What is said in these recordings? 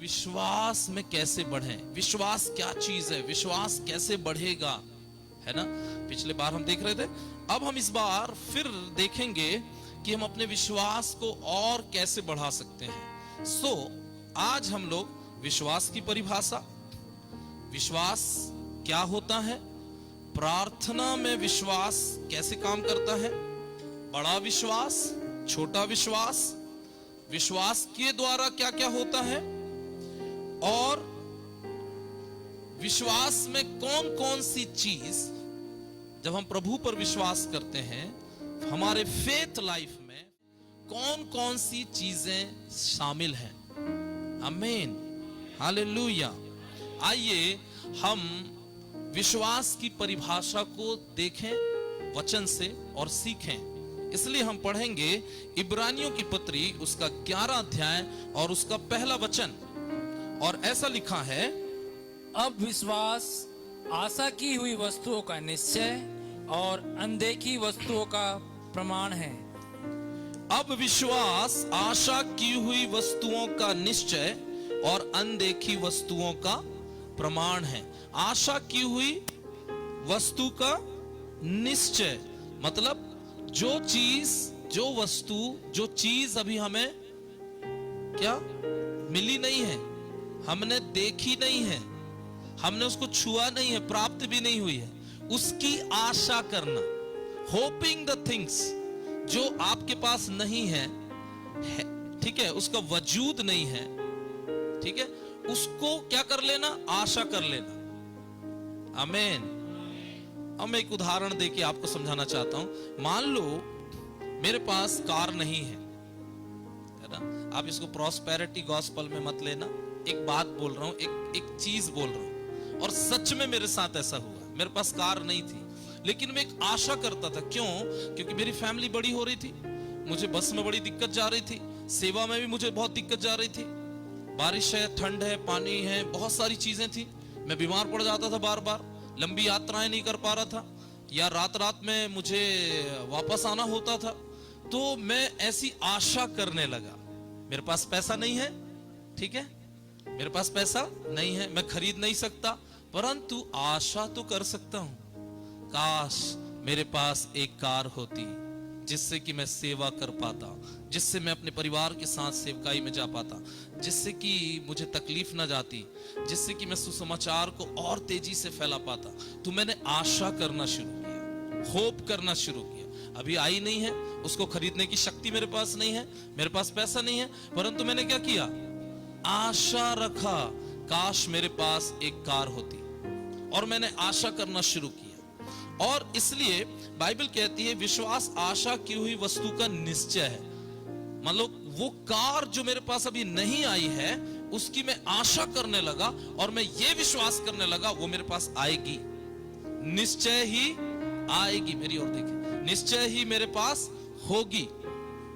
विश्वास में कैसे बढ़ें, विश्वास क्या चीज है, विश्वास कैसे बढ़ेगा, है ना। पिछले बार हम देख रहे थे, अब हम इस बार फिर देखेंगे कि हम अपने विश्वास को और कैसे बढ़ा सकते हैं। आज हम लोग विश्वास की परिभाषा, विश्वास क्या होता है, प्रार्थना में विश्वास कैसे काम करता है, बड़ा विश्वास, छोटा विश्वास, विश्वास के द्वारा क्या क्या होता है, और विश्वास में कौन कौन सी चीज जब हम प्रभु पर विश्वास करते हैं, हमारे फेथ लाइफ में कौन कौन सी चीजें शामिल हैं। आमीन, हालेलुया। आइए हम विश्वास की परिभाषा को देखें वचन से और सीखें। इसलिए हम पढ़ेंगे इब्रानियों की पत्री उसका 11 अध्याय और उसका पहला वचन, और ऐसा लिखा है, अब विश्वास आशा की हुई वस्तुओं का निश्चय और अनदेखी वस्तुओं का प्रमाण है। अब विश्वास आशा की हुई वस्तुओं का निश्चय और अनदेखी वस्तुओं का प्रमाण है। आशा की हुई वस्तु का निश्चय मतलब जो चीज, जो वस्तु, जो चीज अभी हमें क्या मिली नहीं है, हमने देखी नहीं है, हमने उसको छुआ नहीं है, प्राप्त भी नहीं हुई है, उसकी आशा करना, होपिंग द थिंग्स जो आपके पास नहीं है, ठीक है, उसका वजूद नहीं है, ठीक है, उसको क्या कर लेना, आशा कर लेना। आमीन। अब मैं एक उदाहरण देके आपको समझाना चाहता हूं। मान लो मेरे पास कार नहीं है ना, आप इसको प्रॉस्पेरिटी गॉस्पेल में मत लेना, एक बात बोल रहा हूं, एक चीज बोल रहा हूं, और सच में मेरे साथ ऐसा हुआ। मेरे पास कार नहीं थी, लेकिन मैं एक आशा करता था। क्यों? क्योंकि मेरी फैमिली बड़ी हो रही थी, मुझे बस में बड़ी दिक्कत जा रही थी, सेवा में भी मुझे बहुत दिक्कत जा रही थी, बारिश है, ठंड है, पानी है, बहुत सारी चीजें थी, मैं बीमार पड़ जाता था बार बार, लंबी यात्राएं नहीं कर पा रहा था, या रात रात में मुझे वापस आना होता था। तो मैं ऐसी आशा करने लगा। मेरे पास पैसा नहीं है, ठीक है, मेरे पास पैसा नहीं है, मैं खरीद नहीं सकता, परंतु आशा तो कर सकता हूं। काश मेरे पास एक कार होती जिससे कि मैं सेवा कर पाता, जिससे मैं अपने परिवार के साथ सेवकाई में जा पाता, जिससे कि मुझे तकलीफ ना जाती, जिससे कि मैं सुसमाचार को और तेजी से फैला पाता। तो मैंने आशा करना शुरू किया, होप करना शुरू किया। अभी आई नहीं है, उसको खरीदने की शक्ति मेरे पास नहीं है, मेरे पास पैसा नहीं है, परंतु मैंने क्या किया, आशा रखा, काश मेरे पास एक कार होती, और मैंने आशा करना शुरू किया। और इसलिए बाइबल कहती है विश्वास आशा की हुई वस्तु का निश्चय है। मतलब वो कार जो मेरे पास अभी नहीं आई है, उसकी मैं आशा करने लगा, और मैं ये विश्वास करने लगा वो मेरे पास आएगी, निश्चय ही आएगी। मेरी ओर देखिए, निश्चय ही मेरे पास होगी,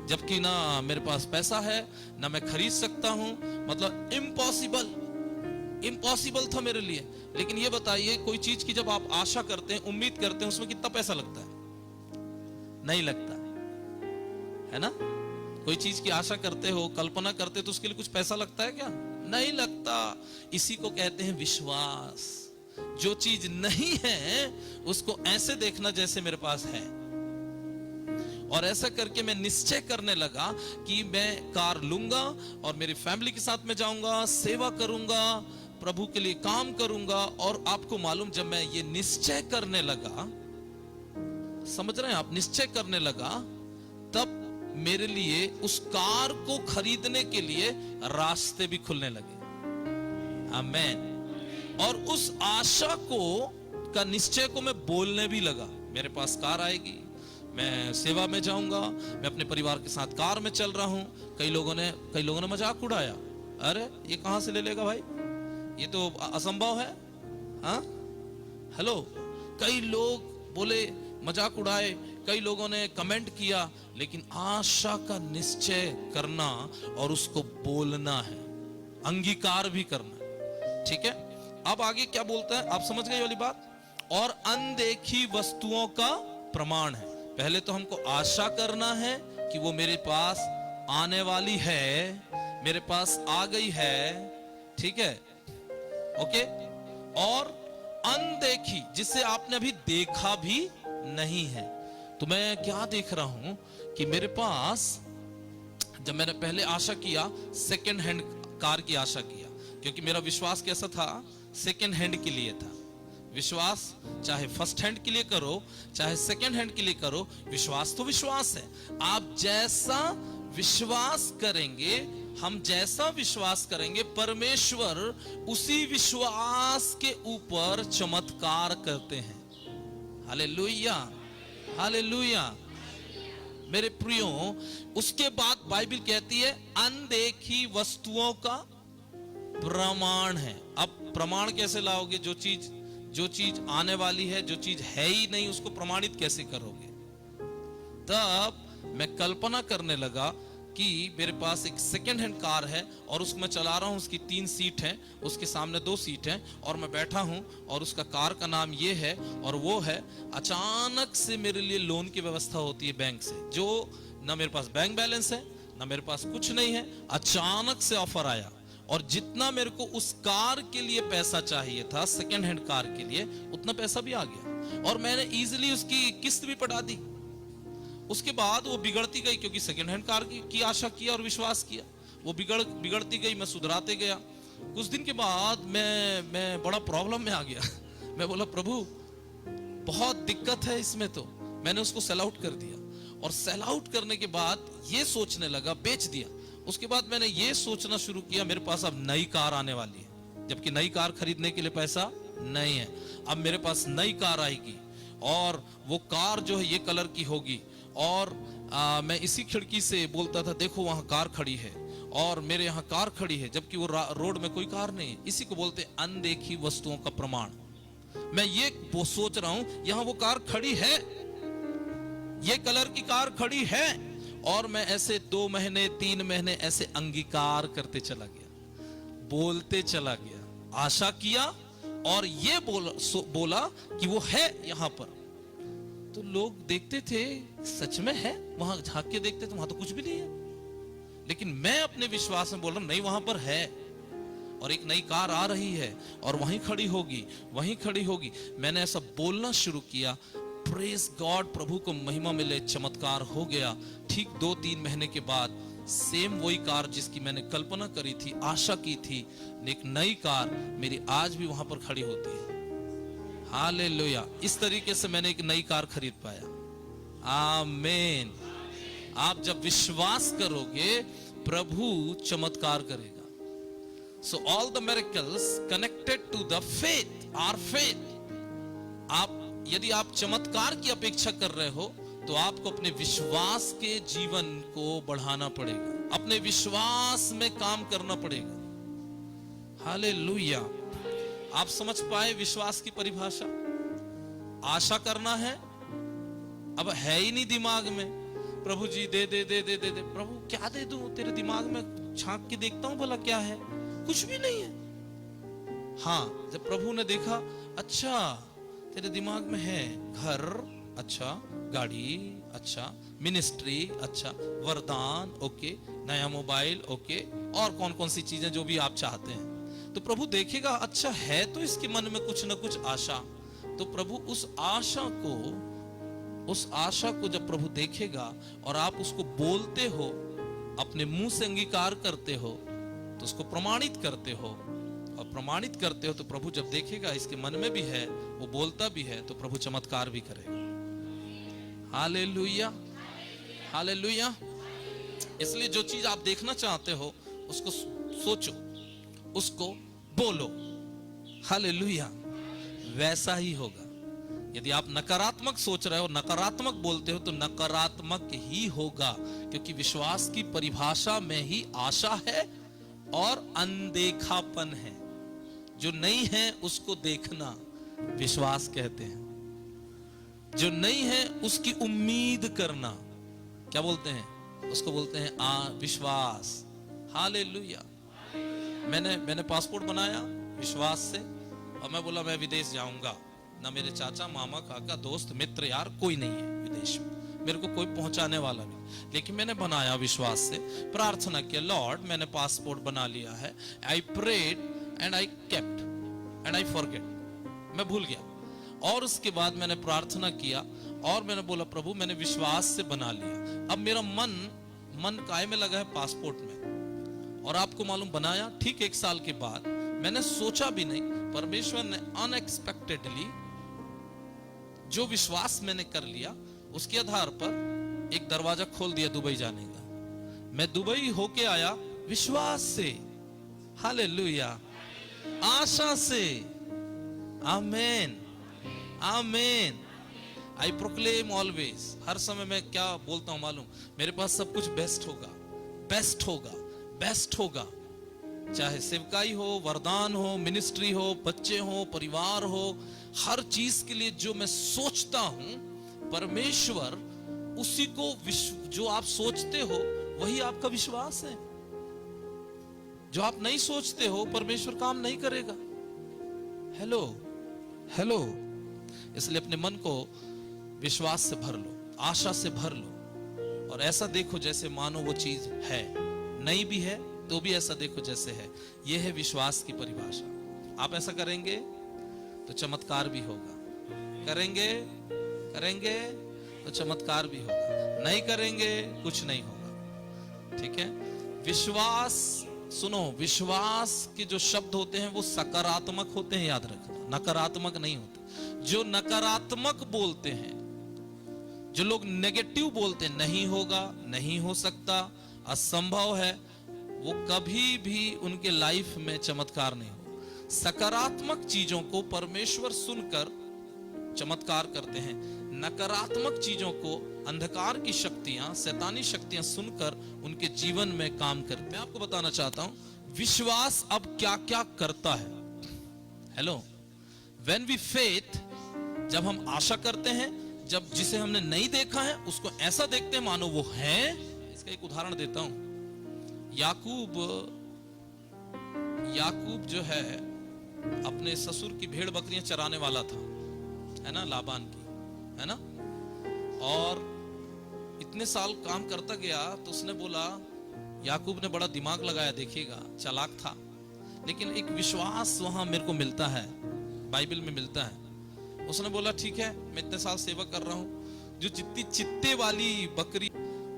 जबकि ना मेरे पास पैसा है, ना मैं खरीद सकता हूं। मतलब इम्पॉसिबल था मेरे लिए। लेकिन ये बताइए, कोई चीज की जब आप आशा करते हैं, उम्मीद करते हैं, उसमें कितना पैसा लगता है? नहीं लगता है ना। कोई चीज की आशा करते हो, कल्पना करते हो, तो उसके लिए कुछ पैसा लगता है क्या? नहीं लगता। इसी को कहते हैं विश्वास। जो चीज नहीं है उसको ऐसे देखना जैसे मेरे पास है, और ऐसा करके मैं निश्चय करने लगा कि मैं कार लूंगा और मेरी फैमिली के साथ में जाऊंगा, सेवा करूंगा, प्रभु के लिए काम करूंगा। और आपको मालूम, जब मैं ये निश्चय करने लगा, समझ रहे हैं आप, निश्चय करने लगा, तब मेरे लिए उस कार को खरीदने के लिए रास्ते भी खुलने लगे। आमीन। और उस आशा को का निश्चय को मैं बोलने भी लगा। मेरे पास कार आएगी, मैं सेवा में जाऊंगा, मैं अपने परिवार के साथ कार में चल रहा हूं। कई लोगों ने मजाक उड़ाया, अरे ये कहां से ले लेगा भाई, ये तो असंभव है। हाँ, हेलो, कई लोग बोले, मजाक उड़ाए, कई लोगों ने कमेंट किया, लेकिन आशा का निश्चय करना और उसको बोलना है, अंगीकार भी करना है। ठीक है, अब आगे क्या बोलता है, आप समझ गए वाली बात। और अनदेखी वस्तुओं का प्रमाण है। पहले तो हमको आशा करना है कि वो मेरे पास आने वाली है, मेरे पास आ गई है, ठीक है, ओके। और अनदेखी, जिसे आपने अभी देखा भी नहीं है। तो मैं क्या देख रहा हूं कि मेरे पास, जब मैंने पहले आशा किया, सेकेंड हैंड कार की आशा किया, क्योंकि मेरा विश्वास कैसा था, सेकेंड हैंड के लिए था। विश्वास चाहे फर्स्ट हैंड के लिए करो, चाहे सेकेंड हैंड के लिए करो, विश्वास तो विश्वास है। आप जैसा विश्वास करेंगे, हम जैसा विश्वास करेंगे, परमेश्वर उसी विश्वास के ऊपर चमत्कार करते हैं। Hallelujah, hallelujah. मेरे प्रियो, उसके बाद बाइबल कहती है अनदेखी वस्तुओं का प्रमाण है। अब प्रमाण कैसे लाओगे? जो चीज आने वाली है, जो चीज है ही नहीं, उसको प्रमाणित कैसे करोगे? तब मैं कल्पना करने लगा कि मेरे पास एक सेकेंड हैंड कार है और उसको मैं चला रहा हूं। उसकी 3 सीट है, उसके सामने 2 सीट है और मैं बैठा हूं, और उसका कार का नाम ये है और वो है। अचानक से मेरे लिए लोन की व्यवस्था होती है बैंक से, जो ना मेरे पास बैंक बैलेंस है, ना मेरे पास कुछ नहीं है। अचानक से ऑफर आया और जितना मेरे को उस कार के लिए पैसा चाहिए था, सेकेंड हैंड कार के लिए, उतना पैसा भी आ गया और मैंने इजीली उसकी किस्त भी पटा दी। उसके बाद वो बिगड़ती गई, क्योंकि सेकेंड हैंड कार की आशा किया और विश्वास किया। वो बिगड़ती गई, मैं सुधराते गया। कुछ दिन के बाद मैं बड़ा प्रॉब्लम में आ गया। मैं बोला, प्रभु बहुत दिक्कत है इसमें। तो मैंने उसको सेल आउट कर दिया और सेल आउट करने के बाद ये सोचने लगा, बेच दिया। उसके बाद मैंने ये सोचना शुरू किया, मेरे पास अब नई कार आने वाली है, जबकि नई कार खरीदने के लिए पैसा नहीं है। अब मेरे पास नई कार आएगी और वो कार जो है ये कलर की होगी। और मैं इसी खिड़की से बोलता था, देखो वहां कार खड़ी है और मेरे यहाँ कार खड़ी है, जबकि वो रोड में कोई कार नहीं है। इसी को बोलते हैं अनदेखी वस्तुओं का प्रमाण। मैं ये वो सोच रहा हूं, यहाँ वो कार खड़ी है, ये कलर की कार खड़ी है, और मैं ऐसे 2 महीने 3 महीने ऐसे अंगीकार करते चला गया, बोलते चला गया, आशा किया और ये बोला कि वो है यहाँ पर। तो लोग देखते थे, सच में है, वहां झांक के देखते थे, वहां तो कुछ भी नहीं है। लेकिन मैं अपने विश्वास में बोल रहा हूं, नहीं वहां पर है और एक नई कार आ रही है और वहीं खड़ी होगी, वहीं खड़ी होगी। मैंने ऐसा बोलना शुरू किया। प्रेज गॉड, प्रभु को महिमा मिले, चमत्कार हो गया। ठीक 2-3 महीने के बाद सेम वही कार जिसकी मैंने कल्पना करी थी, आशा की थी, एक नई कार मेरी आज भी वहां पर खड़ी होती है। हालेलुया। इस तरीके से मैंने एक नई कार खरीद पाया। आमीन। आप जब विश्वास करोगे, प्रभु चमत्कार करेगा। So all the miracles connected to the faith, our faith. यदि आप चमत्कार की अपेक्षा कर रहे हो, तो आपको अपने विश्वास के जीवन को बढ़ाना पड़ेगा, अपने विश्वास में काम करना पड़ेगा। हालेलुया। आप समझ पाए विश्वास की परिभाषा? आशा करना है, अब है ही नहीं दिमाग में। प्रभु जी दे दे दे दे दे दे। प्रभु क्या दे दूं? तेरे दिमाग में झांक के देखता हूं भला क्या है, कुछ भी नहीं है। हाँ, जब प्रभु ने देखा, अच्छा तेरे दिमाग में है घर, अच्छा गाड़ी, अच्छा मिनिस्ट्री, अच्छा वरदान, ओके, नया मोबाइल, ओके, और कौन कौन सी चीजें जो भी आप चाहते हैं। तो प्रभु देखेगा, अच्छा है तो इसके मन में कुछ ना कुछ आशा। तो प्रभु उस आशा को जब प्रभु देखेगा और आप उसको बोलते हो, अपने मुंह से अंगीकार करते हो, तो उसको प्रमाणित करते हो, और प्रमाणित करते हो तो प्रभु जब देखेगा इसके मन में भी है, वो बोलता भी है, तो प्रभु चमत्कार भी करेगा। Hallelujah, hallelujah. इसलिए जो चीज आप देखना चाहते हो, उसको सोचो, उसको बोलो। हालेलुया। वैसा ही होगा। यदि आप नकारात्मक सोच रहे हो, नकारात्मक बोलते हो, तो नकारात्मक ही होगा, क्योंकि विश्वास की परिभाषा में ही आशा है और अनदेखापन है। जो नहीं है उसको देखना विश्वास कहते हैं। जो नहीं है उसकी उम्मीद करना, क्या बोलते हैं? उसको बोलते हैं विश्वास। हालेलुया। मैंने पासपोर्ट बनाया विश्वास से, और मैं बोला मैं विदेश जाऊंगा। ना मेरे चाचा, मामा, काका, दोस्त, मित्र, यार कोई नहीं है विदेश में। मेरे को कोई पहुंचाने वाला नहीं, लेकिन मैंने बनाया विश्वास से, प्रार्थना किया, लॉर्ड मैंने पासपोर्ट बना लिया है, I prayed and I kept and I forget, मैं भूल गया। और उसके बाद मैंने प्रार्थना किया और मैंने बोला प्रभु मैंने विश्वास से बना लिया, अब मेरा मन काय में लगा है पासपोर्ट में। और आपको मालूम बनाया ठीक 1 साल के बाद, मैंने सोचा भी नहीं, परमेश्वर ने अनएक्सपेक्टेडली जो विश्वास मैंने कर लिया उसके आधार पर एक दरवाजा खोल दिया दुबई जाने का। मैं दुबई होके आया विश्वास से, हालेलुया, आशा से, आमेन आमेन। आई प्रोक्लेम ऑलवेज, हर समय मैं क्या बोलता हूं मालूम, मेरे पास सब कुछ बेस्ट होगा, बेस्ट होगा, बेस्ट होगा, चाहे सेवकाई हो, वरदान हो, मिनिस्ट्री हो, बच्चे हो, परिवार हो, हर चीज के लिए जो मैं सोचता हूं, परमेश्वर उसी को जो आप सोचते हो वही आपका विश्वास है। जो आप नहीं सोचते हो परमेश्वर काम नहीं करेगा। हेलो हेलो, इसलिए अपने मन को विश्वास से भर लो, आशा से भर लो, और ऐसा देखो जैसे मानो वो चीज है, नहीं भी है तो भी ऐसा देखो जैसे है। यह है विश्वास की परिभाषा। आप ऐसा करेंगे तो चमत्कार भी होगा, करेंगे तो चमत्कार भी होगा, नहीं करेंगे कुछ नहीं होगा। ठीक है, विश्वास, सुनो, विश्वास के जो शब्द होते हैं वो सकारात्मक होते हैं, याद रखना, नकारात्मक नहीं होते। जो नकारात्मक बोलते हैं, जो लोग नेगेटिव बोलते हैं, नहीं होगा, नहीं हो सकता, असंभव है, वो कभी भी उनके लाइफ में चमत्कार नहीं हो। सकारात्मक चीजों को परमेश्वर सुनकर चमत्कार करते हैं, नकारात्मक चीजों को अंधकार की शक्तियां, शैतानी शक्तियां सुनकर उनके जीवन में काम करते हैं। मैं आपको बताना चाहता हूं विश्वास अब क्या क्या करता है। हेलो, व्हेन वी फेथ, जब हम आशा करते हैं, जब जिसे हमने नहीं देखा है उसको ऐसा देखते हैं मानो वो है। इसका एक उदाहरण देता हूं। याकूब जो है अपने ससुर की भेड़ बकरियां चराने वाला था, है ना, लाबान की, है ना, और इतने साल काम करता गया तो उसने बोला, याकूब ने बड़ा दिमाग लगाया, देखिएगा चालाक था, लेकिन एक विश्वास वहां मेरे को मिलता है, बाइबल में मिलता है। उसने बोला ठीक है, मैं इतने साल सेवा कर रहा हूं, जो जितनी चित्ते वाली बकरी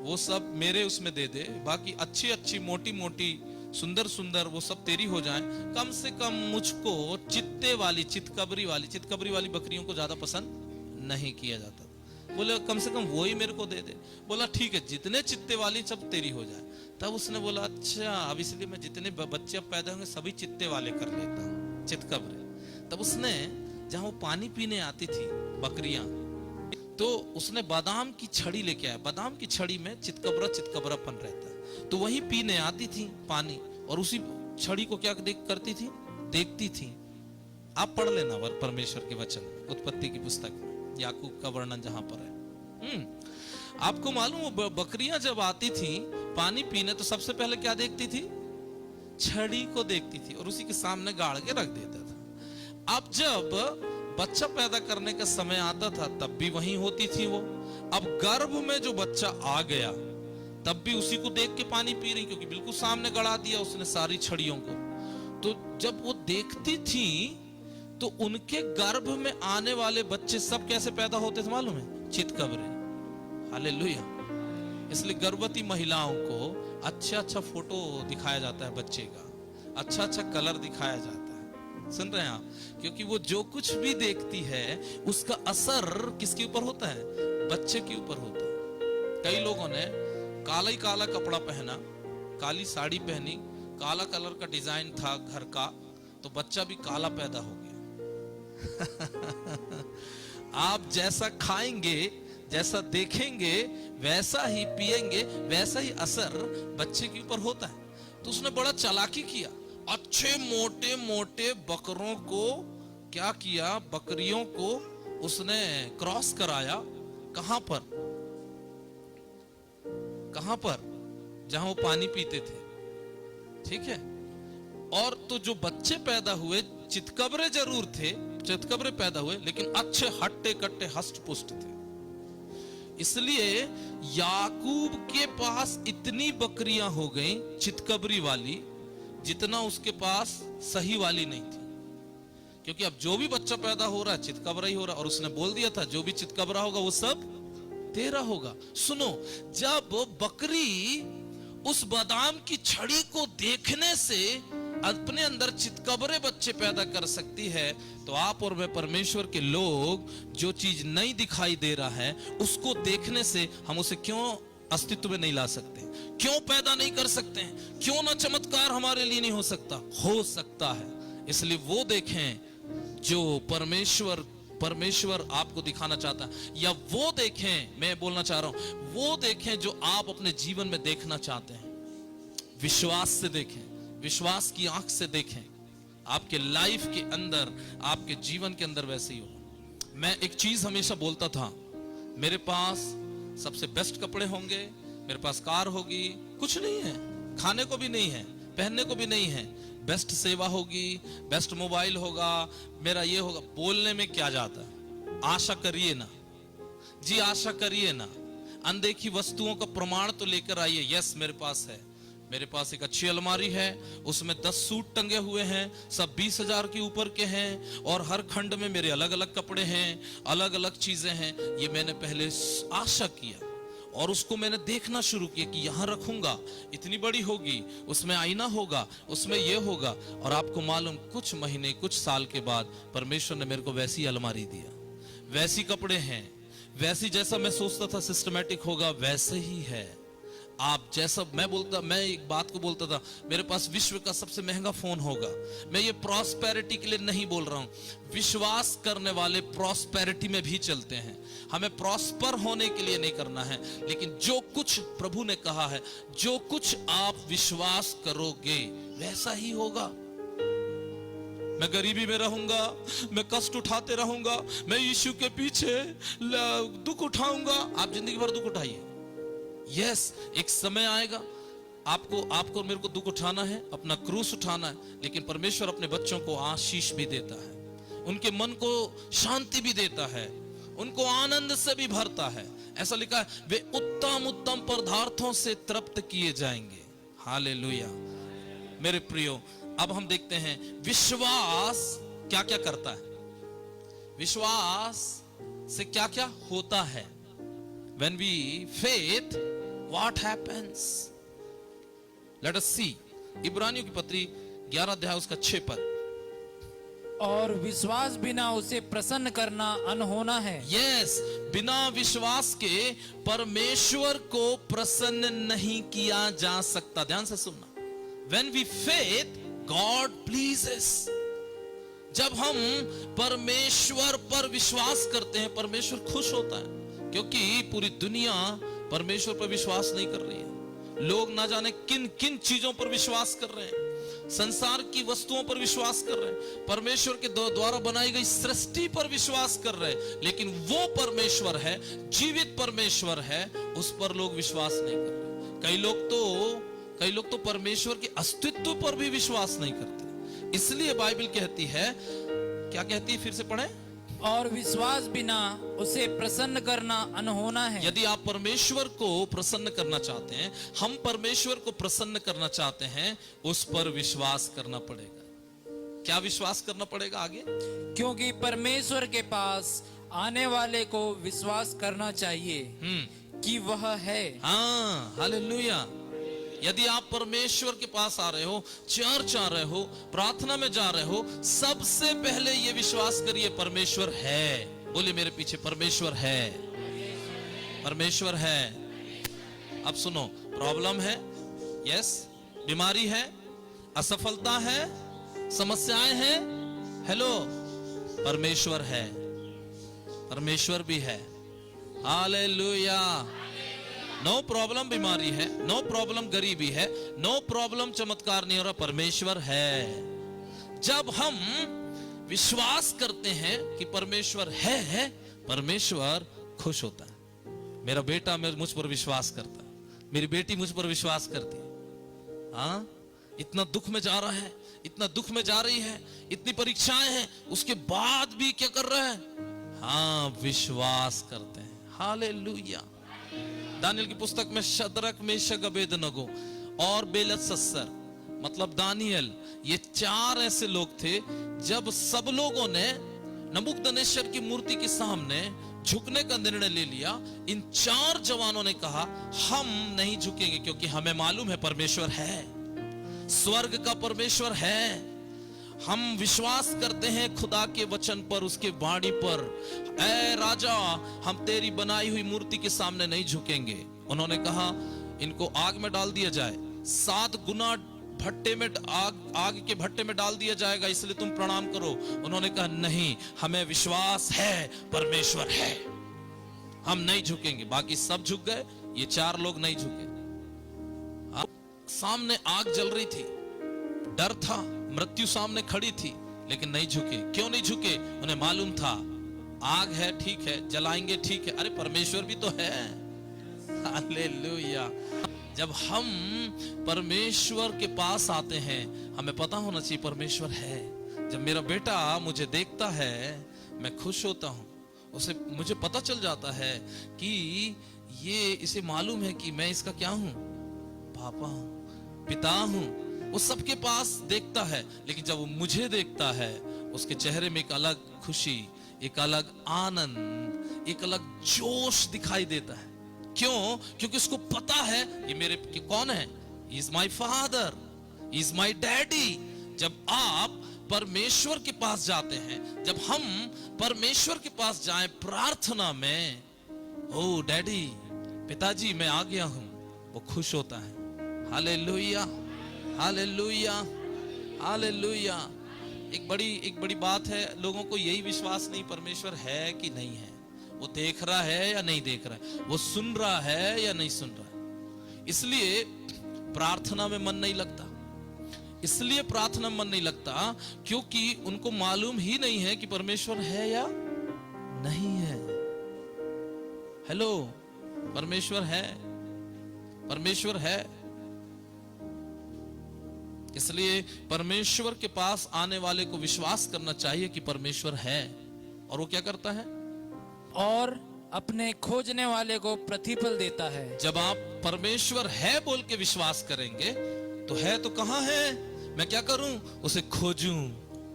वो सब मेरे उसमें दे दे, बाकी अच्छी अच्छी मोटी मोटी सुंदर सुंदर वो सब तेरी हो जाएं, कम से कम मुझको चित्ते वाली, चितकबरी वाली बकरियों को ज्यादा पसंद नहीं किया जाता। बोले कम से कम वो ही मेरे को दे दे। बोला ठीक है, जितने चित्ते वाली सब तेरी हो जाए। तब उसने बोला अच्छा, अब इसलिए मैं जितने बच्चे पैदा होंगे सभी चित्ते वाले कर लेता हूँ, चितकबरे। तब उसने, जहां वो पानी पीने आती थी बकरियां, तो उसने बादाम की छड़ी लेके आया। बादाम की छड़ी में चितकबरापन रहता है, तो वही पीने आती थी पानी, और उसी छड़ी को क्या करती थी, देखती थी। आप पढ़ लेना परमेश्वर के वचन, उत्पत्ति की पुस्तक में याकूब का वर्णन जहां पर है। आपको मालूम, वो बकरियां जब आती थी पानी पीने तो सबसे पहले क्या देखती थी, छड़ी को देखती थी, और उसी के सामने गाड़ के रख देता था। अब जब बच्चा पैदा करने का समय आता था तब भी वहीं होती थी वो। अब गर्भ में जो बच्चा आ गया तब भी उसी को देख के पानी पी रही, क्योंकि बिल्कुल सामने गड़ा दिया उसने सारी छड़ियों को। तो जब वो देखती थी तो उनके गर्भ में आने वाले बच्चे सब कैसे पैदा होते थे मालूम है, चितकबरे। हालेलुया। इसलिए गर्भवती महिलाओं को अच्छा फोटो दिखाया जाता है बच्चे का, अच्छा कलर दिखाया जाता है। सुन रहे हैं आप, क्योंकि वो जो कुछ भी देखती है उसका असर किसके ऊपर होता है, बच्चे के ऊपर होता है। कई लोगों ने काला ही काला कपड़ा पहना, काली साड़ी पहनी, काला कलर का डिजाइन था घर का, तो बच्चा भी काला पैदा हो गया। आप जैसा खाएंगे, जैसा देखेंगे, वैसा ही पिएंगे, वैसा ही असर बच्चे के ऊपर होता है। तो उसने बड़ा चालाकी किया, अच्छे मोटे मोटे बकरों को क्या किया, बकरियों को उसने क्रॉस कराया। कहां पर, जहां वो पानी पीते थे, ठीक है। और तो जो बच्चे पैदा हुए, चितकबरे जरूर थे, चितकबरे पैदा हुए, लेकिन अच्छे हट्टे कट्टे हष्ट पुष्ट थे। इसलिए याकूब के पास इतनी बकरियां हो गई चितकबरी वाली, जितना उसके पास सही वाली नहीं थी। क्योंकि अब जो भी बच्चा पैदा हो रहा है चितकबरा ही हो रहा है, और उसने बोल दिया था जो भी चितकबरा होगा वो सब तेरा होगा। सुनो, जब बकरी उस बादाम की छड़ी को देखने से अपने अंदर चितकबरे बच्चे पैदा कर सकती है, तो आप और मैं परमेश्वर के लोग जो चीज नहीं दिखाई दे रहा है उसको देखने से हम उसे क्यों अस्तित्व में नहीं ला सकते, क्यों पैदा नहीं कर सकते हैं, क्यों ना चमत्कार हमारे लिए नहीं हो सकता है। इसलिए वो देखें जो परमेश्वर आपको दिखाना चाहता है, या वो देखें, मैं बोलना चाह रहा हूं, वो देखें जो आप अपने जीवन में देखना चाहते हैं। विश्वास से देखें, विश्वास की आंख से देखें, आपके लाइफ के अंदर, आपके जीवन के अंदर वैसे ही हो। मैं एक चीज हमेशा बोलता था, मेरे पास सबसे बेस्ट कपड़े होंगे, मेरे पास कार होगी, कुछ नहीं है, खाने को भी नहीं है, पहनने को भी नहीं है, बेस्ट सेवा होगी, बेस्ट मोबाइल होगा, मेरा ये होगा, बोलने में क्या जाता है। आशा करिए ना जी, आशा करिए ना, अनदेखी वस्तुओं का प्रमाण तो लेकर आइए। यस, मेरे पास है, मेरे पास एक अच्छी अलमारी है, उसमें 10 सूट टंगे हुए हैं, सब 20,000 के ऊपर के हैं, और हर खंड में मेरे अलग अलग कपड़े हैं, अलग अलग चीजें हैं। ये मैंने पहले आशा किया और उसको मैंने देखना शुरू किया कि यहां रखूंगा, इतनी बड़ी होगी, उसमें आईना होगा, उसमें ये होगा, और आपको मालूम कुछ महीने, कुछ साल के बाद परमेश्वर ने मेरे को वैसी अलमारी दिया, वैसी कपड़े हैं, वैसी जैसा मैं सोचता था सिस्टमैटिक होगा वैसे ही है। आप जैसा मैं एक बात को बोलता था, मेरे पास विश्व का सबसे महंगा फोन होगा। मैं ये प्रॉस्पेरिटी के लिए नहीं बोल रहा हूं, विश्वास करने वाले प्रॉस्पेरिटी में भी चलते हैं। हमें प्रॉस्पर होने के लिए नहीं करना है, लेकिन जो कुछ प्रभु ने कहा है, जो कुछ आप विश्वास करोगे वैसा ही होगा। मैं गरीबी में रहूंगा, मैं कष्ट उठाते रहूंगा, मैं यीशु के पीछे दुख उठाऊंगा, आप जिंदगी भर दुख उठाइए। यस, एक समय आएगा आपको मेरे को दुख उठाना है, अपना क्रूस उठाना है, लेकिन परमेश्वर अपने बच्चों को आशीष भी देता है, उनके मन को शांति भी देता है, उनको आनंद से भी भरता है। ऐसा लिखा है, वे उत्तम उत्तम पदार्थों से तृप्त किए जाएंगे। हालेलुया। मेरे प्रियो, अब हम देखते हैं विश्वास क्या क्या करता है, विश्वास से क्या क्या होता है। When we faith, what happens? Let us see. इब्रानियों की पत्री 11 अध्याय उसका 6 पद। और विश्वास बिना उसे प्रसन्न करना अनहोना है। Yes, बिना विश्वास के परमेश्वर को प्रसन्न नहीं किया जा सकता। ध्यान से सुनना। When we faith, God pleases. जब हम परमेश्वर पर विश्वास करते हैं, परमेश्वर खुश होता है, क्योंकि पूरी दुनिया परमेश्वर पर विश्वास नहीं कर रही है। लोग ना जाने किन किन चीजों पर विश्वास कर रहे हैं, संसार की वस्तुओं पर विश्वास कर रहे हैं, परमेश्वर के द्वारा बनाई गई सृष्टि पर विश्वास कर रहे हैं, लेकिन वो परमेश्वर है, जीवित परमेश्वर है, उस पर लोग विश्वास नहीं कर रहे। कई लोग तो परमेश्वर के अस्तित्व पर भी विश्वास नहीं करते। इसलिए बाइबल कहती है, क्या कहती है, फिर से पढ़ें, और विश्वास बिना उसे प्रसन्न करना अनहोना है। यदि आप परमेश्वर को प्रसन्न करना चाहते हैं, हम परमेश्वर को प्रसन्न करना चाहते हैं, उस पर विश्वास करना पड़ेगा। क्या विश्वास करना पड़ेगा आगे? क्योंकि परमेश्वर के पास आने वाले को विश्वास करना चाहिए कि वह है। हाँ, हालेलुया। यदि आप परमेश्वर के पास आ रहे हो, चर्च आ रहे हो, प्रार्थना में जा रहे हो, सबसे पहले ये विश्वास करिए, परमेश्वर है। बोलिए मेरे पीछे, परमेश्वर है, परमेश्वर है। अब सुनो, प्रॉब्लम है, यस, बीमारी है, असफलता है, समस्याएं हैं, हेलो, परमेश्वर है, परमेश्वर भी है। हालेलुया। नो प्रॉब्लम बीमारी है, नो प्रॉब्लम गरीबी है, नो प्रॉब्लम चमत्कार नहीं हो रहा, परमेश्वर है। जब हम विश्वास करते हैं कि परमेश्वर है, परमेश्वर खुश होता है। मेरा बेटा मुझ पर विश्वास करता है, मेरी बेटी मुझ पर विश्वास करती है। हाँ, इतना दुख में जा रहा है, इतना दुख में जा रही है, इतनी परीक्षाएं हैं, उसके बाद भी क्या कर रहा है? हाँ, विश्वास करते हैं। हालेलुया। दानियल की पुस्तक में शद्रक, मेशक, अबेदनगो और बेलतशस्सर मतलब दानियल, ये 4 ऐसे लोग थे जब सब लोगों ने नबूकदनेस्सर की मूर्ति के सामने झुकने का निर्णय ले लिया। इन 4 जवानों ने कहा हम नहीं झुकेंगे, क्योंकि हमें मालूम है परमेश्वर है, स्वर्ग का परमेश्वर है। हम विश्वास करते हैं खुदा के वचन पर, उसके वाणी पर। ऐ राजा, हम तेरी बनाई हुई मूर्ति के सामने नहीं झुकेंगे। उन्होंने कहा इनको आग में डाल दिया जाए, 7 गुना भट्टे में आग के भट्टे में डाल दिया जाएगा, इसलिए तुम प्रणाम करो। उन्होंने कहा नहीं, हमें विश्वास है परमेश्वर है, हम नहीं झुकेंगे। बाकी सब झुक गए, ये 4 लोग नहीं झुके। सामने आग जल रही थी, डर था, मृत्यु सामने खड़ी थी, लेकिन नहीं झुके। क्यों नहीं झुके? उन्हें मालूम था आग है, ठीक है, जलाएंगे, ठीक है, अरे परमेश्वर भी तो है। हालेलुया। जब हम परमेश्वर के पास आते हैं, हमें पता होना चाहिए परमेश्वर है। जब मेरा बेटा मुझे देखता है, मैं खुश होता हूं। उसे मुझे पता चल जाता है कि ये, इसे मालूम है कि मैं इसका क्या हूं, पापा हूं, पिता हूं। वो सबके पास देखता है, लेकिन जब वो मुझे देखता है, उसके चेहरे में एक अलग खुशी, एक अलग आनंद, एक अलग जोश दिखाई देता है। क्यों? क्योंकि उसको पता है ये मेरे कि कौन है, he is my father, he is my daddy. जब आप परमेश्वर के पास जाते हैं, जब हम परमेश्वर के पास जाएं प्रार्थना में, ओ डैडी, पिताजी मैं आ गया हूं, वो खुश होता है। Hallelujah, hallelujah, hallelujah. एक बड़ी बात है, लोगों को यही विश्वास नहीं परमेश्वर है कि नहीं है। वो देख रहा है या नहीं देख रहा है, वो सुन रहा है या नहीं सुन रहा है। इसलिए प्रार्थना में मन नहीं लगता, इसलिए प्रार्थना में मन नहीं लगता क्योंकि उनको मालूम ही नहीं है कि परमेश्वर है या नहीं है। हेलो, परमेश्वर है, परमेश्वर है। इसलिए परमेश्वर के पास आने वाले को विश्वास करना चाहिए कि परमेश्वर है, और वो क्या करता है, और अपने खोजने वाले को प्रतिफल देता है। जब आप परमेश्वर है बोल के विश्वास करेंगे, तो है तो कहां है, मैं क्या करूं, उसे खोजूं।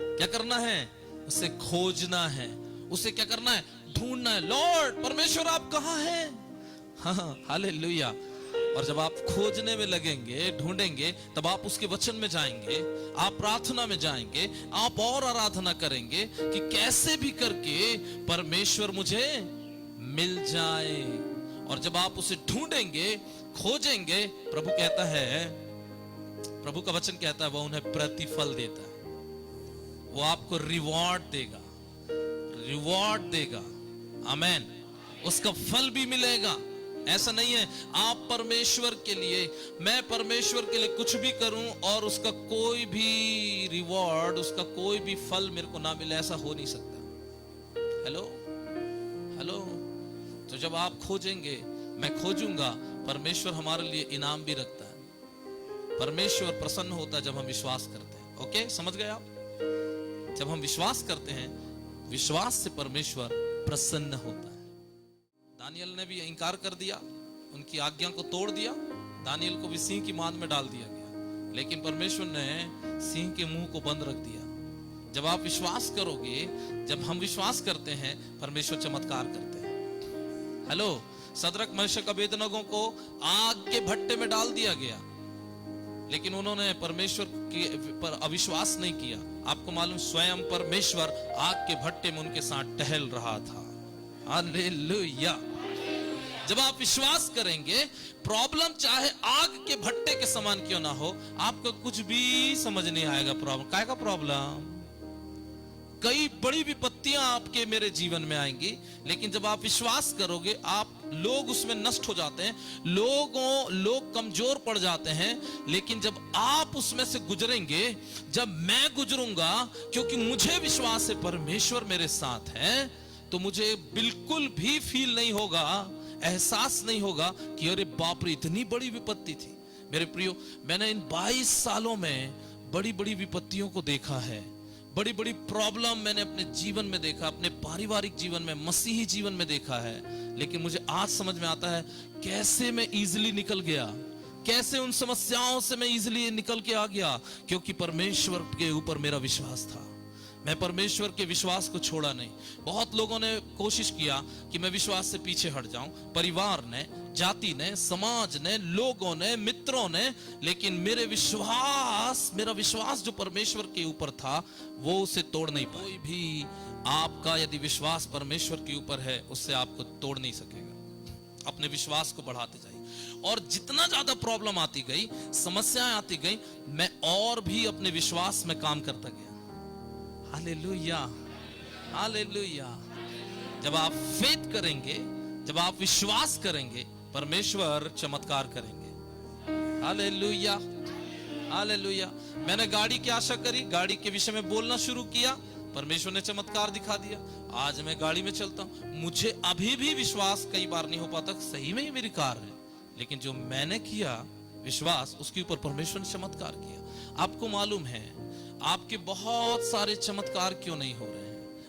क्या करना है, उसे खोजना है, उसे क्या करना है, ढूंढना है। लॉर्ड, परमेश्वर आप कहां हैं? हाँ, हालेलुया। और जब आप खोजने में लगेंगे, ढूंढेंगे, तब आप उसके वचन में जाएंगे, आप प्रार्थना में जाएंगे, आप और आराधना करेंगे कि कैसे भी करके परमेश्वर मुझे मिल जाए। और जब आप उसे ढूंढेंगे, खोजेंगे, प्रभु कहता है, प्रभु का वचन कहता है, वो उन्हें प्रतिफल देता है, वो आपको रिवॉर्ड देगा, रिवॉर्ड देगा। आमेन। उसका फल भी मिलेगा। ऐसा नहीं है आप परमेश्वर के लिए, मैं परमेश्वर के लिए कुछ भी करूं और उसका कोई भी रिवॉर्ड, उसका कोई भी फल मेरे को ना मिले, ऐसा हो नहीं सकता। Hello, hello. तो जब आप खोजेंगे, मैं खोजूंगा, परमेश्वर हमारे लिए इनाम भी रखता है। परमेश्वर प्रसन्न होता है जब हम विश्वास करते हैं। ओके, समझ गए आप? जब हम विश्वास करते हैं, विश्वास से परमेश्वर प्रसन्न होता है। दानियल ने भी इंकार कर दिया, उनकी आज्ञा को तोड़ दिया, दानियल को भी सिंह की मान में डाल दिया गया, लेकिन परमेश्वर ने सिंह के मुंह को बंद रख दिया। जब आप विश्वास करोगे, जब हम विश्वास करते हैं, परमेश्वर चमत्कार करते हैं। हेलो, शद्रक, मेशक, अबेदनगो को आग के भट्टे में डाल दिया गया, लेकिन उन्होंने परमेश्वर के पर अविश्वास नहीं किया। आपको मालूम, स्वयं परमेश्वर आग के भट्टे में उनके साथ टहल रहा था। हालेलुया। जब आप विश्वास करेंगे, प्रॉब्लम चाहे आग के भट्टे के समान क्यों ना हो, आपको कुछ भी समझ नहीं आएगा। प्रॉब्लम काय का प्रॉब्लम, कई बड़ी विपत्तियां आपके मेरे जीवन में आएंगी, लेकिन जब आप विश्वास करोगे, आप लोग उसमें नष्ट हो जाते हैं, लोग कमजोर पड़ जाते हैं, लेकिन जब आप उसमें से गुजरेंगे, जब मैं गुजरूंगा, क्योंकि मुझे विश्वास है परमेश्वर मेरे साथ है, तो मुझे बिल्कुल भी फील नहीं होगा, एहसास नहीं होगा कि अरे बाप रे, इतनी बड़ी विपत्ति थी। मेरे प्रियो, मैंने इन 22 सालों में बड़ी बड़ी विपत्तियों को देखा है, बड़ी बड़ी प्रॉब्लम मैंने अपने जीवन में देखा, अपने पारिवारिक जीवन में, मसीही जीवन में देखा है, लेकिन मुझे आज समझ में आता है कैसे मैं इजीली निकल गया, कैसे उन समस्याओं से मैं इजीली निकल के आ गया, क्योंकि परमेश्वर के ऊपर मेरा विश्वास था। मैं परमेश्वर के विश्वास को छोड़ा नहीं। बहुत लोगों ने कोशिश किया कि मैं विश्वास से पीछे हट जाऊं, परिवार ने, जाति ने, समाज ने, लोगों ने, मित्रों ने, लेकिन मेरा विश्वास जो परमेश्वर के ऊपर था वो उसे तोड़ नहीं पाया। कोई भी आपका यदि विश्वास परमेश्वर के ऊपर है उससे आपको तोड़ नहीं सकेगा। अपने विश्वास को बढ़ाते जाइए, और जितना ज्यादा प्रॉब्लम आती गई, समस्याएं आती गई, मैं और भी अपने विश्वास में काम करता गया। Hallelujah, hallelujah. जब आप फेथ करेंगे, जब आप विश्वास करेंगे, परमेश्वर चमत्कार करेंगे। Hallelujah, hallelujah. मैंने गाड़ी की आशा करी, गाड़ी के विषय में बोलना शुरू किया, परमेश्वर ने चमत्कार दिखा दिया। आज मैं गाड़ी में चलता हूं। मुझे अभी भी विश्वास कई बार नहीं हो पाता सही में ही मेरी कार है, लेकिन जो मैंने किया विश्वास, उसके ऊपर परमेश्वर ने चमत्कार किया। आपको मालूम है आपके बहुत सारे चमत्कार क्यों नहीं हो रहे हैं?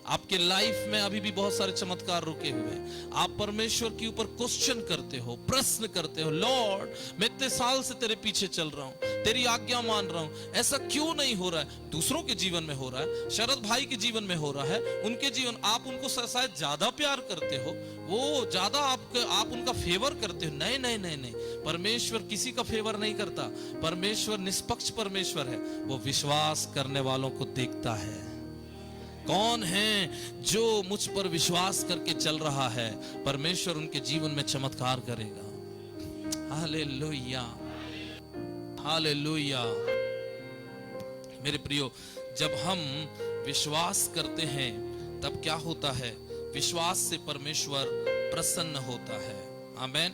आपके लाइफ में अभी भी बहुत सारे चमत्कार रुके हुए हैं। आप परमेश्वर के ऊपर क्वेश्चन करते हो, प्रश्न करते हो, लॉर्ड मैं इतने साल से तेरे पीछे चल रहा हूं, तेरी आज्ञा मान रहा हूं, ऐसा क्यों नहीं हो रहा है? दूसरों के जीवन में हो रहा है, शरद भाई के जीवन में हो रहा है, उनके जीवन, आप उनको शायद ज्यादा प्यार करते हो, वो ज्यादा आप उनका फेवर करते हो। नहीं नहीं नहीं नहीं, परमेश्वर किसी का फेवर नहीं करता। परमेश्वर निष्पक्ष परमेश्वर है, वो विश्वास करने वालों को देखता है। कौन है जो मुझ पर विश्वास करके चल रहा है, परमेश्वर उनके जीवन में चमत्कार करेगा। Hallelujah, hallelujah. मेरे प्रियो, जब हम विश्वास करते हैं तब क्या होता है? विश्वास से परमेश्वर प्रसन्न होता है। आमेन।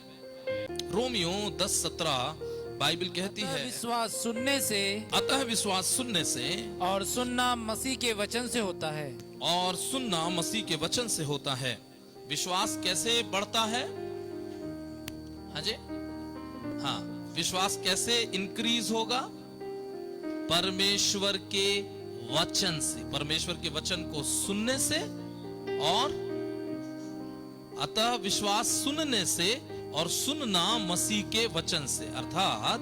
रोमियो 10:17 बाइबल कहती है, विश्वास सुनने से, अतः विश्वास सुनने से, और सुनना मसीह के वचन से होता है, और सुनना मसीह के वचन से होता है। विश्वास कैसे बढ़ता है? हाँ जी, हाँ, विश्वास कैसे इंक्रीज होगा? परमेश्वर के वचन से, परमेश्वर के वचन को सुनने से, और अतः विश्वास सुनने से और सुनना मसीह के वचन से। अर्थात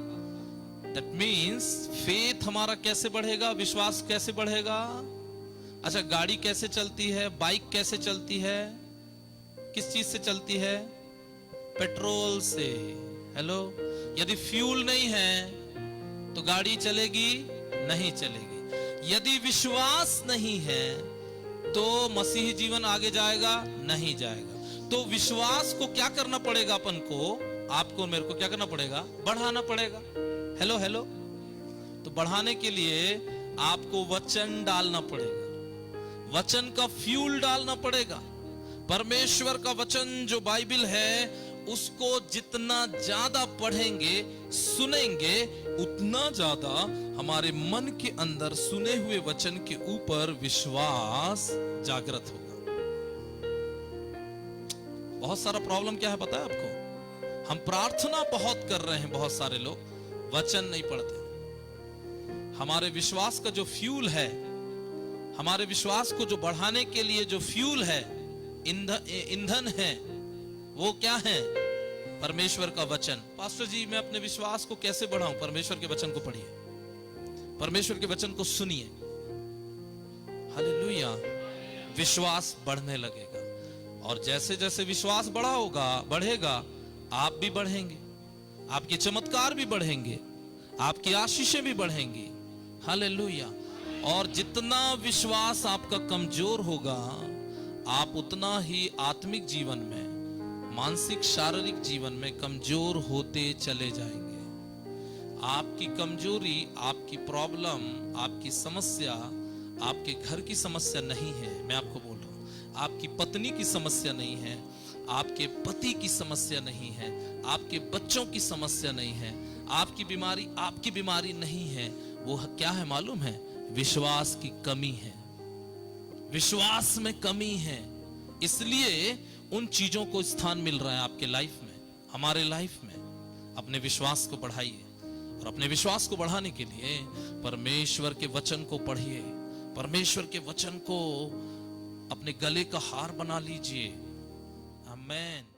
दैट मीन्स फेथ हमारा कैसे बढ़ेगा, विश्वास कैसे बढ़ेगा? अच्छा, गाड़ी कैसे चलती है, बाइक कैसे चलती है, किस चीज से चलती है? पेट्रोल से। हेलो, यदि फ्यूल नहीं है तो गाड़ी चलेगी नहीं चलेगी। यदि विश्वास नहीं है तो मसीही जीवन आगे जाएगा नहीं जाएगा। तो विश्वास को क्या करना पड़ेगा? अपन को, आपको, मेरे को क्या करना पड़ेगा? बढ़ाना पड़ेगा। Hello hello. तो बढ़ाने के लिए आपको वचन डालना पड़ेगा, वचन का फ्यूल डालना पड़ेगा। परमेश्वर का वचन जो बाइबल है, उसको जितना ज्यादा पढ़ेंगे, सुनेंगे, उतना ज्यादा हमारे मन के अंदर सुने हुए वचन के ऊपर विश्वास जागृत होगा। बहुत सारा प्रॉब्लम क्या है पता है आपको? हम प्रार्थना बहुत कर रहे हैं, बहुत सारे लोग वचन नहीं पढ़ते। हमारे विश्वास का जो फ्यूल है, हमारे विश्वास को जो बढ़ाने के लिए जो फ्यूल है, ईंधन है, वो क्या है? परमेश्वर का वचन। पास्टर जी, मैं अपने विश्वास को कैसे बढ़ाऊं? परमेश्वर के वचन को पढ़िए, परमेश्वर के वचन को सुनिए। हालेलुया। विश्वास बढ़ने लगेगा, और जैसे जैसे विश्वास बढ़ेगा, आप भी बढ़ेंगे, आपके चमत्कार भी बढ़ेंगे, आपकी आशीषें भी बढ़ेंगी। हालेलुया। और जितना विश्वास आपका कमजोर होगा, आप उतना ही आत्मिक जीवन में, मानसिक शारीरिक जीवन में कमजोर होते चले जाएंगे। आपकी कमजोरी, आपकी प्रॉब्लम, आपकी समस्या आपके घर की समस्या नहीं है। मैं आपको बोल रहा हूं, आपकी पत्नी की समस्या नहीं है, आपके पति की समस्या नहीं है, आपके बच्चों की समस्या नहीं है, आपकी बीमारी नहीं है। वो क्या है मालूम है? विश्वास की कमी है, विश्वास में कमी है। इसलिए उन चीजों को स्थान मिल रहा है आपके लाइफ में, हमारे लाइफ में। अपने विश्वास को बढ़ाइए, और अपने विश्वास को बढ़ाने के लिए परमेश्वर के वचन को पढ़िए, परमेश्वर के वचन को अपने गले का हार बना लीजिए। आमेन।